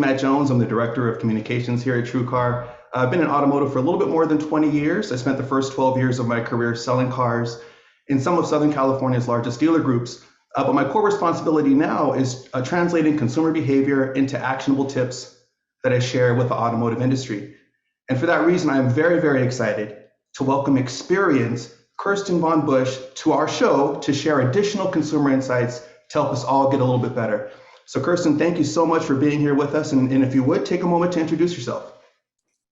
Matt Jones. I'm the Director of Communications here at TrueCar. I've been in automotive for a little bit more than 20 years. I spent the first 12 years of my career selling cars in some of Southern California's largest dealer groups. But my core responsibility now is translating consumer behavior into actionable tips that I share with the automotive industry. And for that reason, I am very, very excited to welcome Experian's Kirsten Von Bush to our show to share additional consumer insights to help us all get a little bit better. So Kirsten, thank you so much for being here with us. And if you would, take a moment to introduce yourself.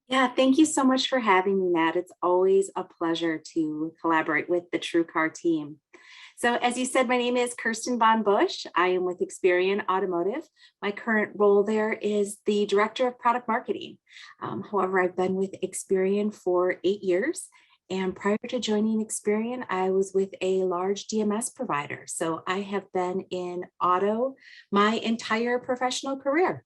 Yeah, thank you so much for having me, Matt. It's always a pleasure to collaborate with the TrueCar team. So as you said, my name is Kirsten Von Bush. I am with Experian Automotive. My current role there is the Director of Product Marketing. However, I've been with Experian for 8 years. And prior to joining Experian, I was with a large DMS provider. So I have been in auto my entire professional career.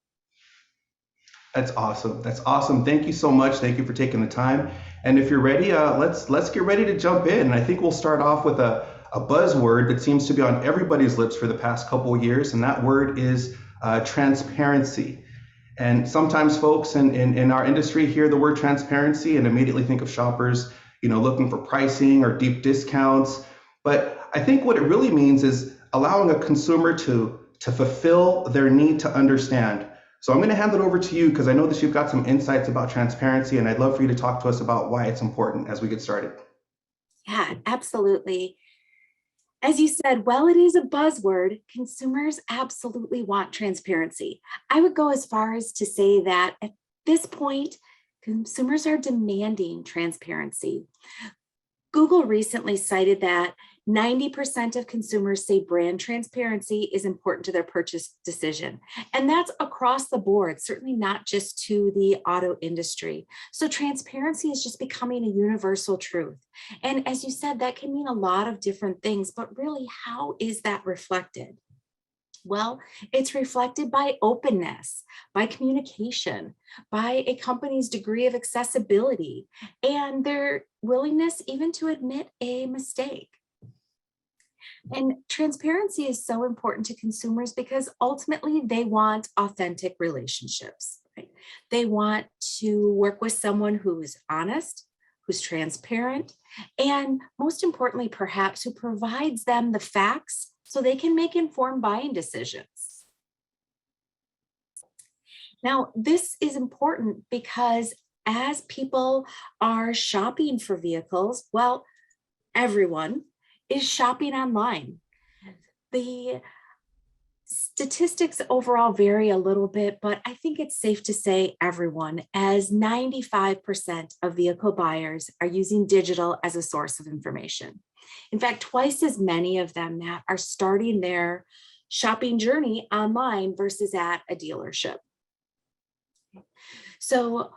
That's awesome. That's awesome. Thank you so much. Thank you for taking the time. And if you're ready, let's get ready to jump in. And I think we'll start off with a buzzword that seems to be on everybody's lips for the past couple of years, and that word is transparency. And sometimes folks in our industry hear the word transparency and immediately think of shoppers, looking for pricing or deep discounts. But I think what it really means is allowing a consumer to fulfill their need to understand. So I'm going to hand it over to you because I know that you've got some insights about transparency, and I'd love for you to talk to us about why it's important as we get started. Yeah, absolutely. As you said, while it is a buzzword, consumers absolutely want transparency. I would go as far as to say that at this point, consumers are demanding transparency. Google recently cited that 90% of consumers say brand transparency is important to their purchase decision. And that's across the board, certainly not just to the auto industry. So transparency is just becoming a universal truth. And as you said, that can mean a lot of different things, but really, how is that reflected? Well, it's reflected by openness, by communication, by a company's degree of accessibility, and their willingness even to admit a mistake. And transparency is so important to consumers because ultimately they want authentic relationships. Right? They want to work with someone who is honest, who's transparent, and most importantly, perhaps who provides them the facts so they can make informed buying decisions. Now, this is important because as people are shopping for vehicles, well, everyone is shopping online. The statistics overall vary a little bit, but I think it's safe to say everyone, as 95% of vehicle buyers are using digital as a source of information. In fact, twice as many of them that are starting their shopping journey online versus at a dealership. So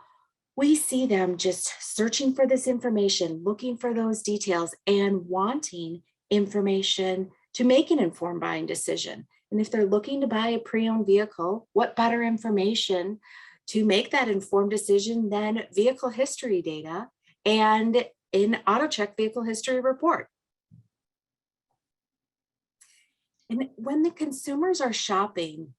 we see them just searching for this information, looking for those details, and wanting information to make an informed buying decision. And if they're looking to buy a pre-owned vehicle, what better information to make that informed decision than vehicle history data and an AutoCheck vehicle history report? And when the consumers are shopping,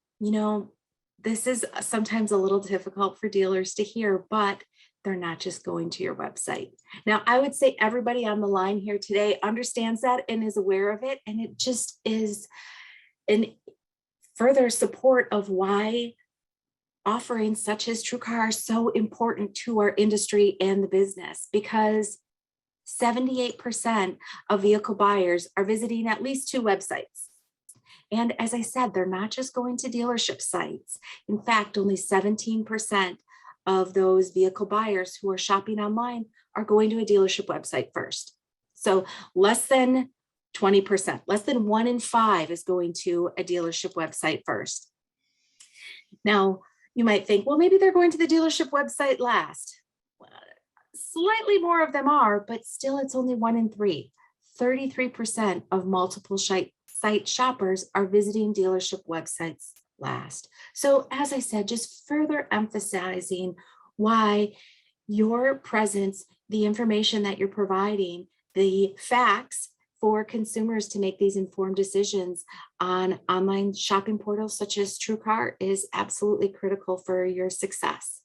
this is sometimes a little difficult for dealers to hear, but they're not just going to your website. Now, I would say everybody on the line here today understands that and is aware of it. And it just is an further support of why offerings such as TrueCar are so important to our industry and the business, because 78% of vehicle buyers are visiting at least 2 websites. And as I said, they're not just going to dealership sites. In fact, only 17% of those vehicle buyers who are shopping online are going to a dealership website first. So less than 20%, less than 1 in 5 is going to a dealership website first. Now, you might think, well, maybe they're going to the dealership website last. Well, slightly more of them are, but still it's only 1 in 3. 33% of multiple site shoppers are visiting dealership websites last. So as I said, just further emphasizing why your presence, the information that you're providing, the facts for consumers to make these informed decisions on online shopping portals such as TrueCar is absolutely critical for your success.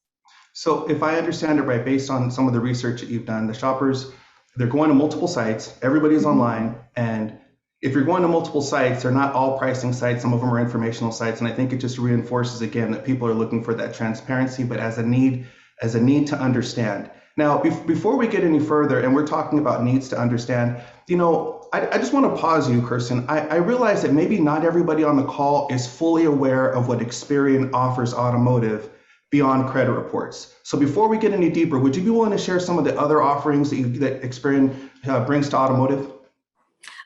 So if I understand it right, based on some of the research that you've done, the shoppers, they're going to multiple sites, everybody's Mhm. online, and if you're going to multiple sites, they're not all pricing sites, some of them are informational sites, and I think it just reinforces again that people are looking for that transparency, but as a need to understand. Now, before we get any further, and we're talking about needs to understand, I just want to pause you, Kirsten. I realize that maybe not everybody on the call is fully aware of what Experian offers automotive beyond credit reports. So before we get any deeper, would you be willing to share some of the other offerings that Experian brings to automotive?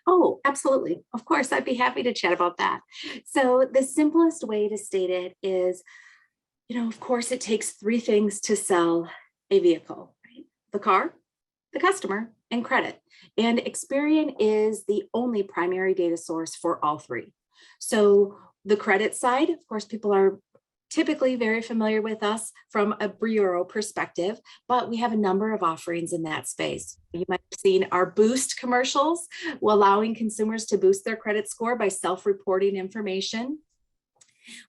Oh, absolutely. Of course, I'd be happy to chat about that. So the simplest way to state it is, of course, it takes three things to sell a vehicle, right? The car, the customer, and credit. And Experian is the only primary data source for all three. So the credit side, of course, people are typically very familiar with us from a bureau perspective, but we have a number of offerings in that space. You might have seen our Boost commercials, allowing consumers to boost their credit score by self-reporting information.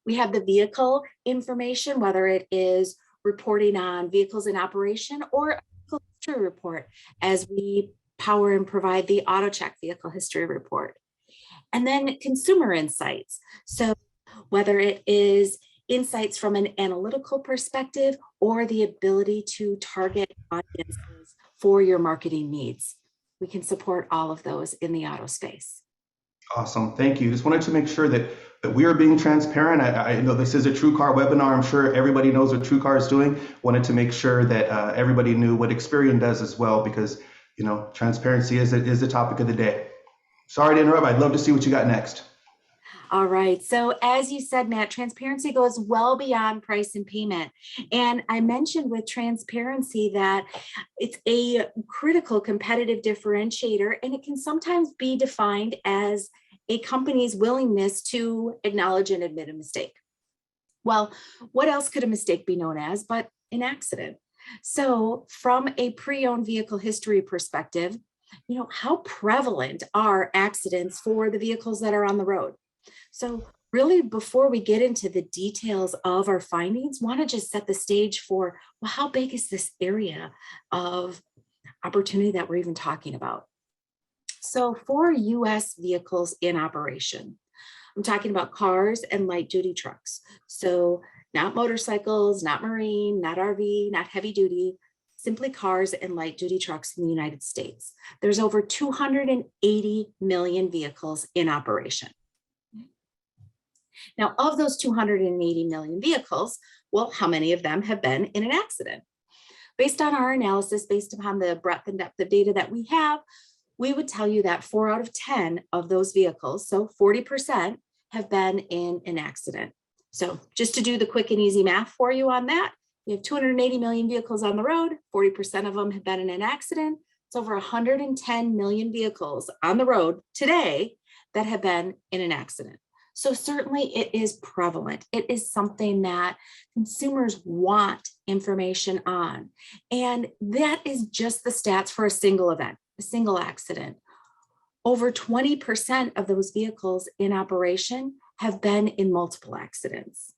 We have the vehicle information, whether it is reporting on vehicles in operation or a vehicle history report, as we power and provide the AutoCheck vehicle history report. And then consumer insights. So whether it is insights from an analytical perspective or the ability to target audiences for your marketing needs, we can support all of those in the auto space. Awesome. Thank you. Just wanted to make sure that we are being transparent. I know this is a TrueCar webinar. I'm sure everybody knows what TrueCar is doing. Wanted to make sure that everybody knew what Experian does as well, because transparency is the topic of the day. Sorry to interrupt. I'd love to see what you got next. All right. So as you said, Matt, transparency goes well beyond price and payment. And I mentioned with transparency that it's a critical competitive differentiator, and it can sometimes be defined as a company's willingness to acknowledge and admit a mistake. Well, what else could a mistake be known as but an accident? So from a pre-owned vehicle history perspective, how prevalent are accidents for the vehicles that are on the road? So really, before we get into the details of our findings, want to just set the stage for, well, how big is this area of opportunity that we're even talking about? So for US vehicles in operation, I'm talking about cars and light duty trucks. So not motorcycles, not marine, not RV, not heavy duty, simply cars and light duty trucks in the United States. There's over 280 million vehicles in operation. Now, of those 280 million vehicles, well, how many of them have been in an accident? Based on our analysis, based upon the breadth and depth of data that we have, we would tell you that 4 out of 10 of those vehicles, so 40%, have been in an accident. So just to do the quick and easy math for you on that, we have 280 million vehicles on the road, 40% of them have been in an accident. It's over 110 million vehicles on the road today that have been in an accident. So certainly it is prevalent. It is something that consumers want information on. And that is just the stats for a single event, a single accident. Over 20% of those vehicles in operation have been in multiple accidents.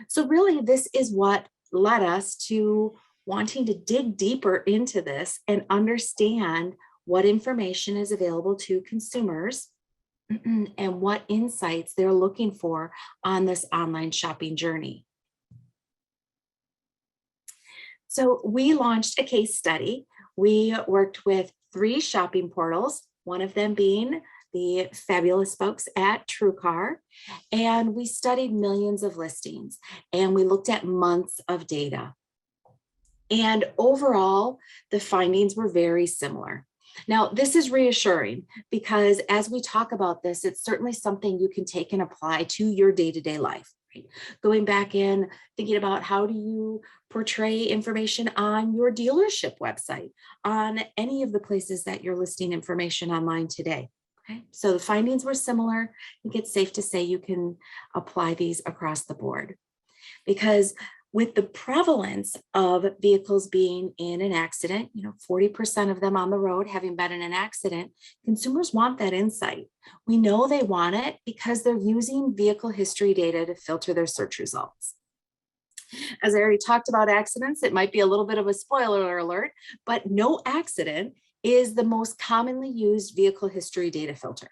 So really, this is what led us to wanting to dig deeper into this and understand what information is available to consumers and what insights they're looking for on this online shopping journey. So we launched a case study. We worked with 3 shopping portals, one of them being the fabulous folks at TrueCar, and we studied millions of listings and we looked at months of data. And overall, the findings were very similar. Now, this is reassuring because as we talk about this, it's certainly something you can take and apply to your day-to-day life. Right? Going back in, thinking about how do you portray information on your dealership website, on any of the places that you're listing information online today. Okay, so the findings were similar. I think it's safe to say you can apply these across the board because With the prevalence of vehicles being in an accident, 40% of them on the road having been in an accident, consumers want that insight. We know they want it because they're using vehicle history data to filter their search results. As I already talked about accidents, it might be a little bit of a spoiler alert, but no accident is the most commonly used vehicle history data filter.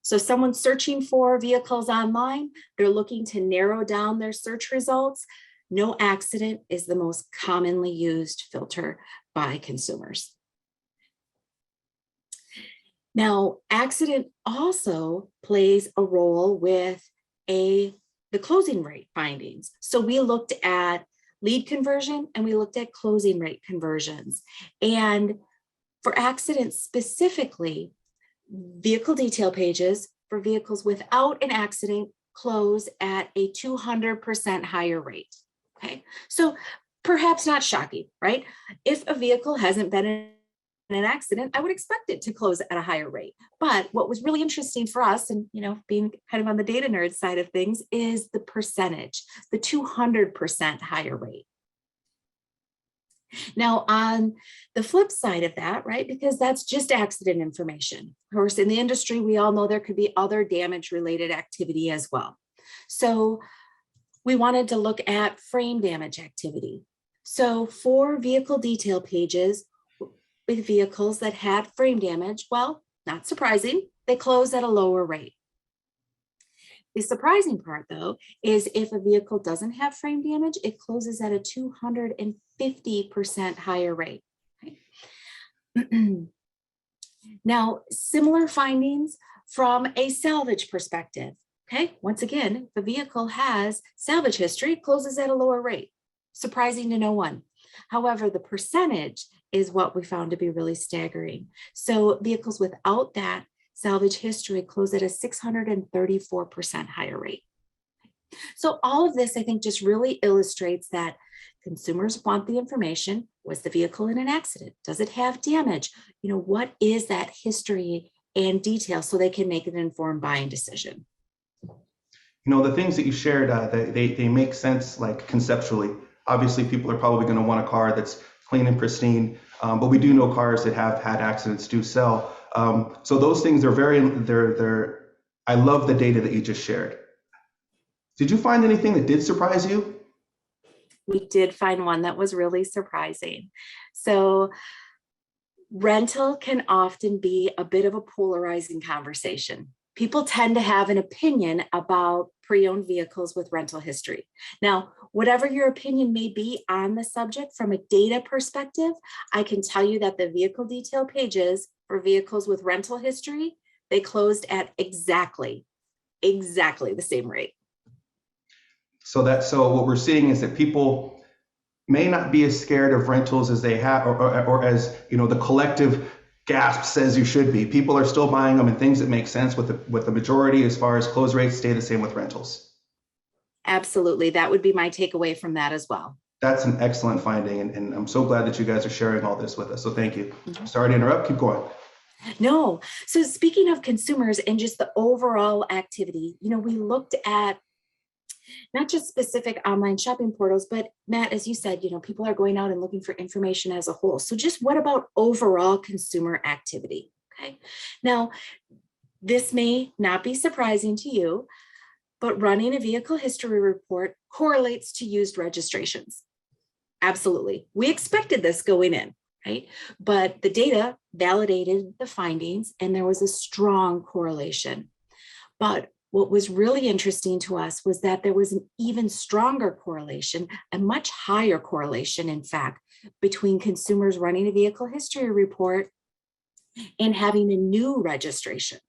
So someone's searching for vehicles online, they're looking to narrow down their search results. No accident is the most commonly used filter by consumers. Now, accident also plays a role with the closing rate findings. So we looked at lead conversion and we looked at closing rate conversions. And for accidents specifically, vehicle detail pages for vehicles without an accident close at a 200% higher rate. Okay, so perhaps not shocking, right? If a vehicle hasn't been in an accident, I would expect it to close at a higher rate. But what was really interesting for us, and being kind of on the data nerd side of things, is the percentage, the 200% higher rate. Now, on the flip side of that, right, because that's just accident information. Of course, in the industry, we all know there could be other damage-related activity as well. So we wanted to look at frame damage activity. So for vehicle detail pages with vehicles that had frame damage, well, not surprising, they close at a lower rate. The surprising part, though, is if a vehicle doesn't have frame damage, it closes at a 250% higher rate. Okay. Now, similar findings from a salvage perspective. Okay, once again, the vehicle has salvage history, it closes at a lower rate. Surprising to no one. However, the percentage is what we found to be really staggering. So vehicles without that salvage history close at a 634% higher rate. So all of this, I think, just really illustrates that consumers want the information. Was the vehicle in an accident? Does it have damage? What is that history and detail so they can make an informed buying decision? The things that you shared, they make sense, like conceptually. Obviously, people are probably going to want a car that's clean and pristine, but we do know cars that have had accidents do sell. So those things are I love the data that you just shared. Did you find anything that did surprise you? We did find one that was really surprising. So rental can often be a bit of a polarizing conversation. People tend to have an opinion about pre-owned vehicles with rental history. Now, whatever your opinion may be on the subject from a data perspective, I can tell you that the vehicle detail pages for vehicles with rental history, they closed at exactly the same rate. So what we're seeing is that people may not be as scared of rentals as they have, or as the collective gasp says you should be. People are still buying them, and things that make sense with the majority as far as close rates stay the same with rentals. Absolutely, that would be my takeaway from that as well. That's an excellent finding, and I'm so glad that you guys are sharing all this with us. So thank you. Sorry to interrupt. Keep going. No. So speaking of consumers and just the overall activity, we looked at not just specific online shopping portals, but Matt, as you said, people are going out and looking for information as a whole. So just what about overall consumer activity? Okay. Now, this may not be surprising to you, but running a vehicle history report correlates to used registrations. Absolutely. We expected this going in, right? But the data validated the findings and there was a strong correlation. But what was really interesting to us was that there was an even stronger correlation, a much higher correlation, in fact, between consumers running a vehicle history report and having a new registration.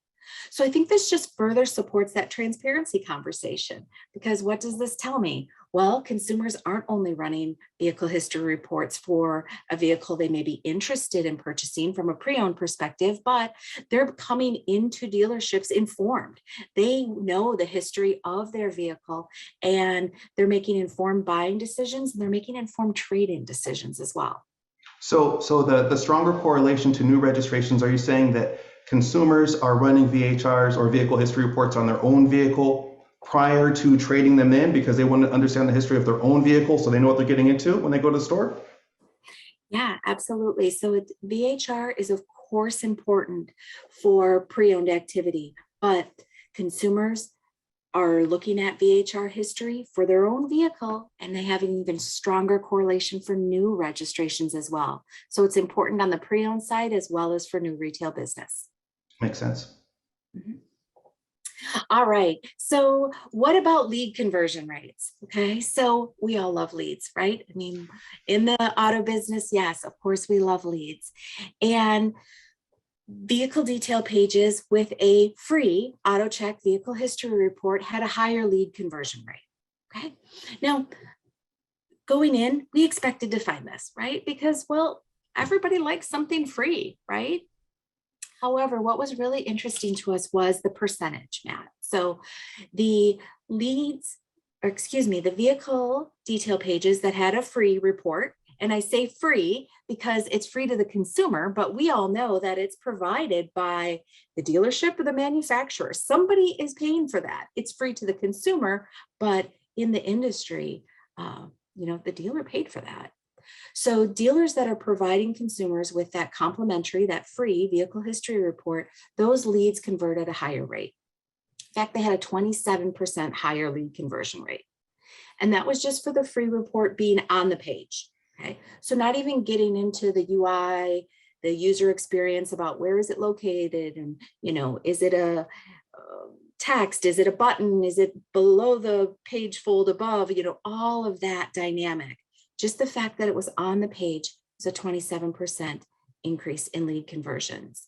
So I think this just further supports that transparency conversation, because what does this tell me? Well, consumers aren't only running vehicle history reports for a vehicle they may be interested in purchasing from a pre-owned perspective, but they're coming into dealerships informed. They know the history of their vehicle and they're making informed buying decisions, and they're making informed trade-in decisions as well. So the stronger correlation to new registrations, are you saying that consumers are running VHRs or vehicle history reports on their own vehicle prior to trading them in because they want to understand the history of their own vehicle so they know what they're getting into when they go to the store? Yeah, absolutely. So VHR is of course important for pre-owned activity, but consumers are looking at VHR history for their own vehicle, and they have an even stronger correlation for new registrations as well. So it's important on the pre-owned side as well as for new retail business. Makes sense. Mhm. All right. So what about lead conversion rates? Okay. So we all love leads, right? I mean, in the auto business, yes, of course we love leads. And vehicle detail pages with a free auto check vehicle history report had a higher lead conversion rate. Okay. Now, going in, we expected to find this, right? Because, well, everybody likes something free, right? However, what was really interesting to us was the percentage, Matt. So the leads, or excuse me, the vehicle detail pages that had a free report, and I say free because it's free to the consumer, but we all know that it's provided by the dealership or the manufacturer. Somebody is paying for that. It's free to the consumer, but in the industry, the dealer paid for that. So dealers that are providing consumers with that complimentary, that free vehicle history report, those leads convert at a higher rate. In fact, they had a 27% higher lead conversion rate. And that was just for the free report being on the page. Okay. So not even getting into the UI, the user experience about where is it located, and, is it a text? Is it a button? Is it below the page fold above? All of that dynamic. Just the fact that it was on the page is a 27% increase in lead conversions.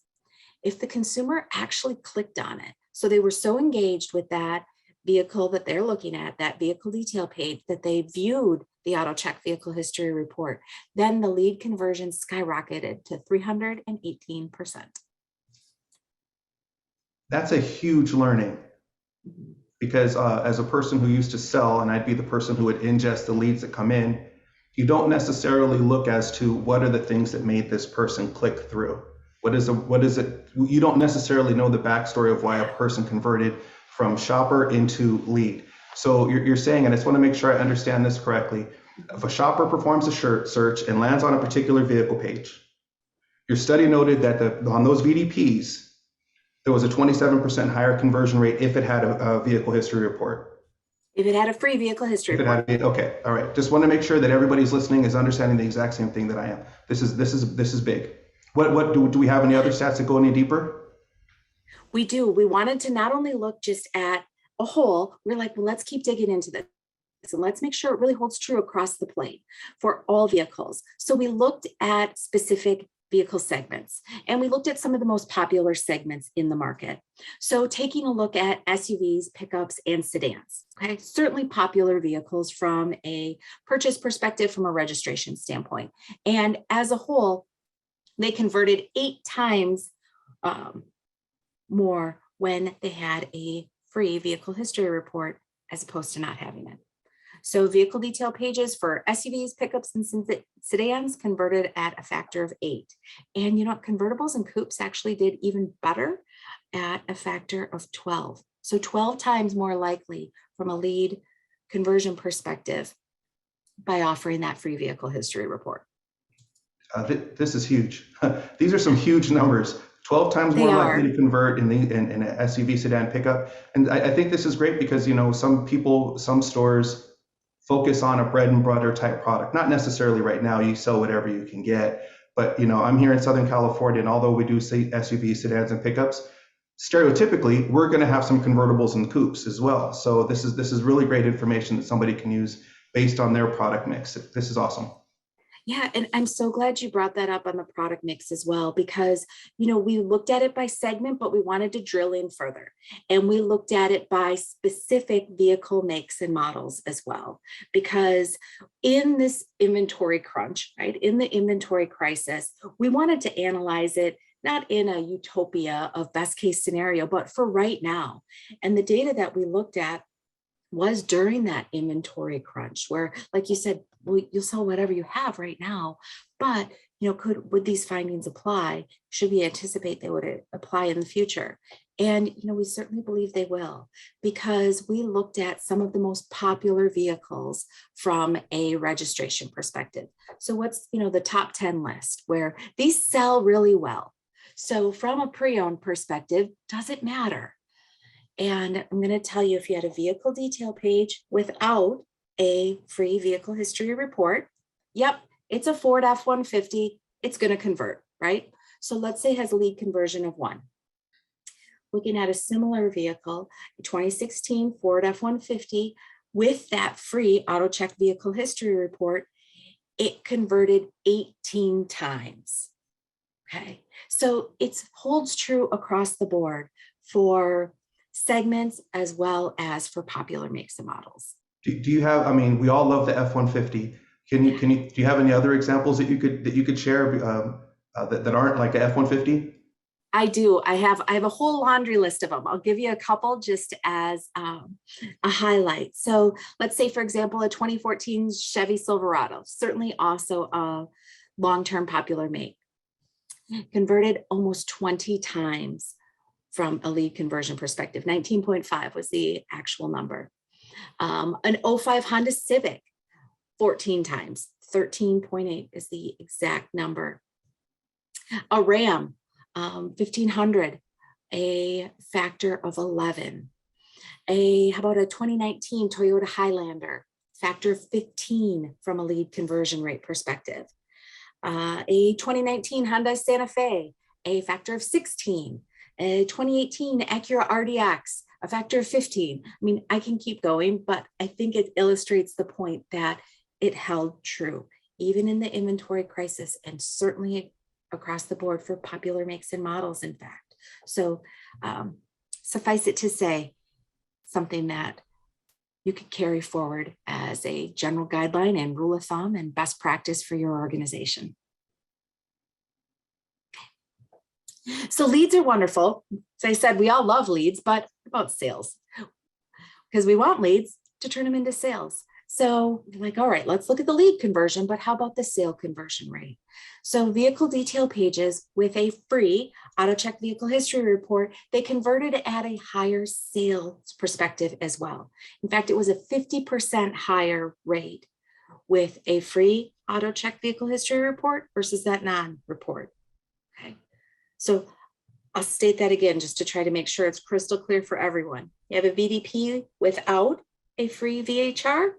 If the consumer actually clicked on it, so they were so engaged with that vehicle that they're looking at, that vehicle detail page, that they viewed the auto check vehicle history report, then the lead conversion skyrocketed to 318%. That's a huge learning Mhm. because as a person who used to sell, and I'd be the person who would ingest the leads that come in, you don't necessarily look as to what are the things that made this person click through. What is it? You don't necessarily know the backstory of why a person converted from shopper into lead. So you're saying, and I just want to make sure I understand this correctly. If a shopper performs a search and lands on a particular vehicle page, your study noted that on those VDPs, there was a 27% higher conversion rate if it had a vehicle history report. If it had a free vehicle history If it report. had, okay, all right. Just want to make sure that everybody's listening is understanding the exact same thing that I am. This is big. What do we have any other stats that go any deeper? We do. We wanted to not only look just at a whole, we're like, well, let's keep digging into this. And let's make sure it really holds true across the plane for all vehicles. So we looked at specific vehicle segments, and we looked at some of the most popular segments in the market. So taking a look at SUVs, pickups, and sedans. Okay, certainly popular vehicles from a purchase perspective, from a registration standpoint. And as a whole, they converted 8 times more when they had a free vehicle history report as opposed to not having it. So vehicle detail pages for SUVs, pickups, and sedans converted at a factor of 8. And convertibles and coupes actually did even better at a factor of 12. So 12 times more likely from a lead conversion perspective by offering that free vehicle history report. This is huge. These are some huge numbers. 12 times They more are. likely to convert in an SUV sedan pickup. And I think this is great because, some stores focus on a bread and butter type product. Not necessarily right now, you sell whatever you can get. But, I'm here in Southern California, and although we do see SUVs, sedans, and pickups, stereotypically, we're going to have some convertibles and coupes as well. So this is really great information that somebody can use based on their product mix. This is awesome. Yeah, and I'm so glad you brought that up on the product mix as well, because, we looked at it by segment, but we wanted to drill in further. And we looked at it by specific vehicle makes and models as well, because in this inventory crunch, right, in the inventory crisis, we wanted to analyze it not in a utopia of best case scenario, but for right now. And the data that we looked at was during that inventory crunch where, like you said, well, you'll sell whatever you have right now, but would these findings apply? Should we anticipate they would apply in the future? And, we certainly believe they will, because we looked at some of the most popular vehicles from a registration perspective. So what's, the top 10 list where these sell really well. So from a pre-owned perspective, does it matter? And I'm going to tell you, if you had a vehicle detail page without a free vehicle history report, yep, it's a Ford F-150, it's going to convert, right? So let's say it has a lead conversion of 1. Looking at a similar vehicle, a 2016 Ford F-150 with that free auto check vehicle history report, it converted 18 times. Okay, so it holds true across the board for segments as well as for popular makes and models. Do you have, I mean, we all love the F-150. Do you have any other examples that you could share that aren't like a F-150? I do. I have a whole laundry list of them. I'll give you a couple just as a highlight. So let's say, for example, a 2014 Chevy Silverado, certainly also a long-term popular make, converted almost 20 times from a lead conversion perspective. 19.5 was the actual number. An 05 Honda Civic, 14 times. 13.8 is the exact number. A Ram, 1500, a factor of 11. How about a 2019 Toyota Highlander, factor of 15 from a lead conversion rate perspective. A 2019 Honda Santa Fe, a factor of 16. A 2018 Acura RDX, a factor of 15. I mean, I can keep going, but I think it illustrates the point that it held true, even in the inventory crisis, and certainly across the board for popular makes and models, in fact. So suffice it to say, something that you could carry forward as a general guideline and rule of thumb and best practice for your organization. So leads are wonderful. As I said, we all love leads, but about sales, because we want leads to turn them into sales. So you're like, all right, let's look at the lead conversion, but how about the sale conversion rate? So vehicle detail pages with a free auto check vehicle history report, they converted at a higher sales perspective as well. In fact, it was a 50% higher rate with a free auto check vehicle history report versus that non-report. Okay. So I'll state that again, just to try to make sure it's crystal clear for everyone. You have a VDP without a free VHR.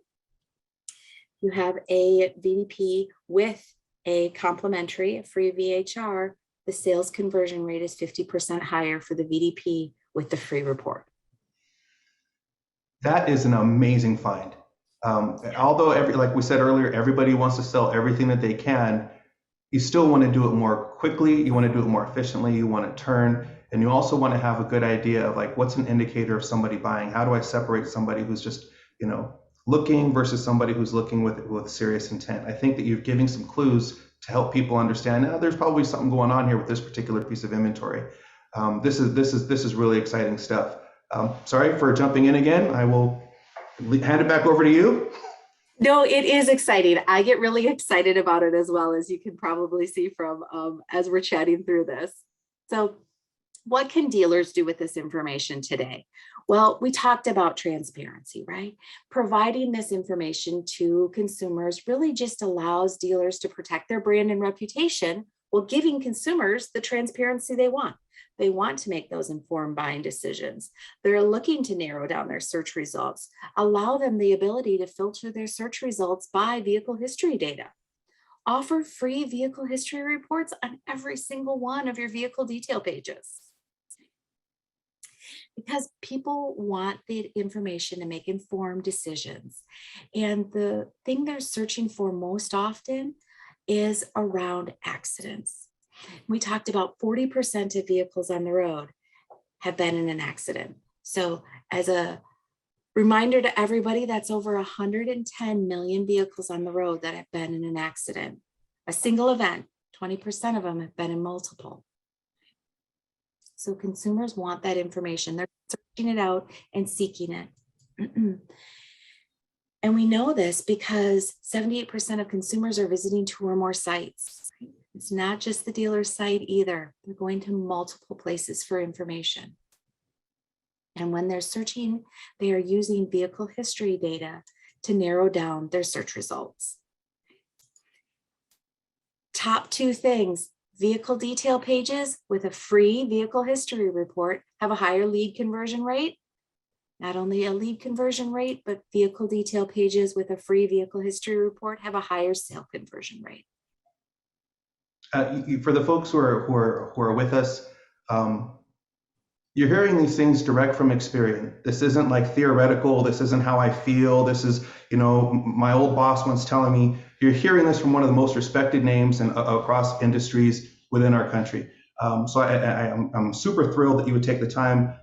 You have a VDP with a complimentary free VHR. The sales conversion rate is 50% higher for the VDP with the free report. That is an amazing find. Although, like we said earlier, everybody wants to sell everything that they can, you still want to do it more quickly, you want to do it more efficiently, you want to turn, and you also want to have a good idea of like, what's an indicator of somebody buying? How do I separate somebody who's just, looking versus somebody who's looking with serious intent? I think that you're giving some clues to help people understand, there's probably something going on here with this particular piece of inventory. This is really exciting stuff. Sorry for jumping in again. I will hand it back over to you. No, it is exciting. I get really excited about it as well, as you can probably see from as we're chatting through this. So what can dealers do with this information today? Well, we talked about transparency, right? Providing this information to consumers really just allows dealers to protect their brand and reputation while giving consumers the transparency they want. They want to make those informed buying decisions. They're looking to narrow down their search results, allow them the ability to filter their search results by vehicle history data. Offer free vehicle history reports on every single one of your vehicle detail pages, because people want the information to make informed decisions. And the thing they're searching for most often is around accidents. We talked about 40% of vehicles on the road have been in an accident. So as a reminder to everybody, that's over 110 million vehicles on the road that have been in an accident. A single event, 20% of them have been in multiple. So consumers want that information. They're searching it out and seeking it. And we know this because 78% of consumers are visiting 2 or more sites. It's not just the dealer's site either. They're going to multiple places for information. And when they're searching, they are using vehicle history data to narrow down their search results. Top two things: vehicle detail pages with a free vehicle history report have a higher lead conversion rate. Not only a lead conversion rate, but vehicle detail pages with a free vehicle history report have a higher sale conversion rate. For the folks who are with us, um, you're hearing these things direct from Experian. This isn't like theoretical. This isn't how I feel. This is, my old boss once telling me. You're hearing this from one of the most respected names and across industries within our country. So I'm super thrilled that you would take the time,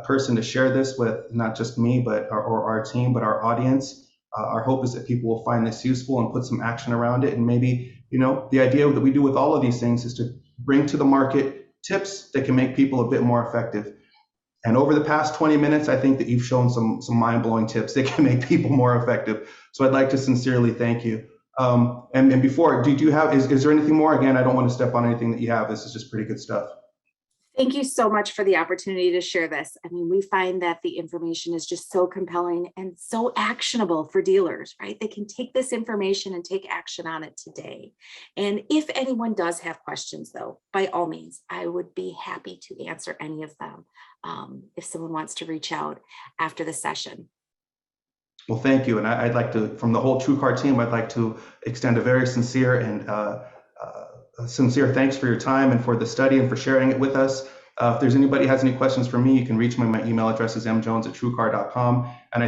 person, to share this with not just me, but our team, but our audience. Our hope is that people will find this useful and put some action around it. And maybe, the idea that we do with all of these things is to bring to the market tips that can make people a bit more effective. And over the past 20 minutes, I think that you've shown some mind-blowing tips that can make people more effective. So I'd like to sincerely thank you. And before, do you have, is there anything more? Again, I don't want to step on anything that you have. This is just pretty good stuff. Thank you so much for the opportunity to share this. I mean, we find that the information is just so compelling and so actionable for dealers, right? They can take this information and take action on it today. And if anyone does have questions, though, by all means, I would be happy to answer any of them if someone wants to reach out after the session. Well, thank you. And I'd like to, from the whole TrueCar team, I'd like to extend a very sincere and sincere thanks for your time and for the study and for sharing it with us. If there's anybody has any questions for me, you can reach me. My email address is mjones@truecar.com. And I